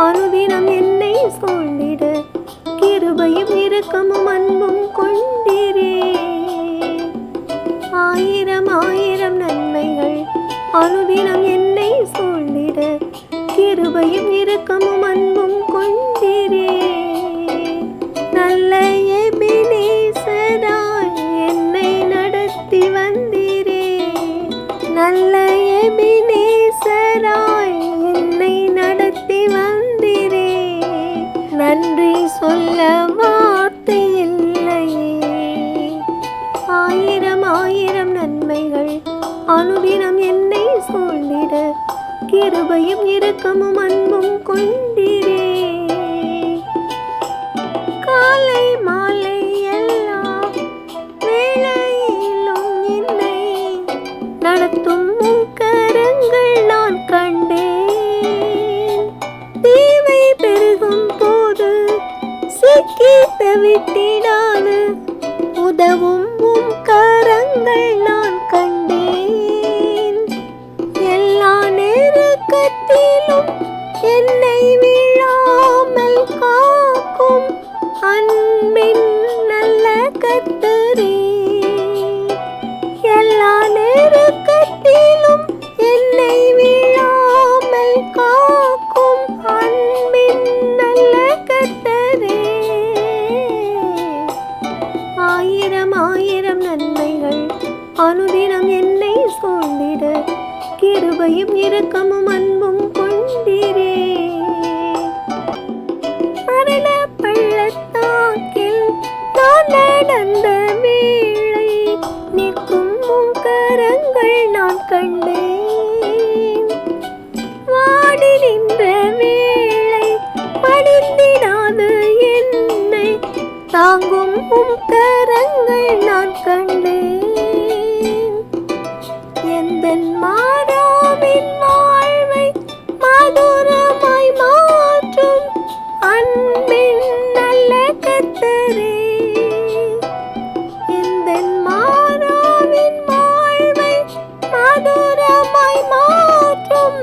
அனுதினம் என்னை சூழ்ந்திட கிருபையும் இரக்கமும் அன்பும் கொண்டீரே. ஆயிரம் ஆயிரம் நன்மைகள் அனுதினம் என்னை சூழ்ந்திட கிருபையும் இரக்கமும் அன்பும் கொண்டீரே. நல்ல எபினேசராய் என்னை நடத்தி வந்தீரே. நல்ல எபினேசராய் என்னை நடத்தி வந்தீரே. நன்றி சொல்ல வார்த்தை இல்லையே. ஆயிரம் ஆயிரம் நன்மைகள் அனுதினம் என்னை சூழ்ந்திட கிருபையும் இரக்கமும் அன்பும் கொண்டீரே. காலை மாலை எல்லா வேளையிலும் என்னை நடத்தும் கரங்கள் நான் கண்டேன். தீமை பெருகும் போது சிக்கி தவித்திடாது உதவும் கரங்கள் நான் கண்டேன். எல்லா நெருக்கத்திலும் என்னை விழாமல் காக்கும் அன்பின் நல்ல கர்த்தரே. எல்லா நெருக்கத்திலும் என்னை விழாமல் காக்கும் அன்பின் நல்ல கர்த்தரே. ஆயிரம் ஆயிரம் நன்மைகள் அனுதினம் என்னை சூழ்ந்திட கிருபையும் இரக்கமும் அன்பும் கொண்டீரே. மரண பள்ளத்தாக்கில் நான் நடந்த வேளை நிற்கும் கரங்கள் நான் கண்டேன். வாடி நின்ற வேளை படிந்திடாது என்னை தாங்கும் கரங்கள் நான் கண்டேன். எந்தன் மாறாவின் வாழ்வை மதுரமாய் மாற்றும் அன்பின் நல்ல கர்த்தரே. எந்தன் மாறாவின் வாழ்வை மதுரமாய் மாற்றும்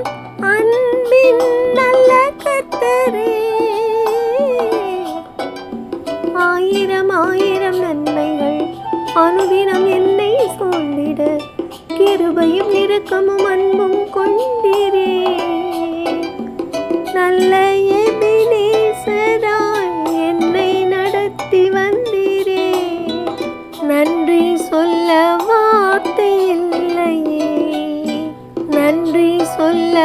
அன்பின் நல்ல கர்த்தரே. ஆயிரம் ஆயிரம் நன்மைகள் அனுதினம் என்னை சூழ்ந்திட கிருபையும் இரக்கமும் அன்பும் கொண்டீரே. நல்ல எபினேசராய் என்னை நடத்தி வந்தீரே. நன்றி சொல்ல வார்த்தை இல்லையே. நன்றி சொல்ல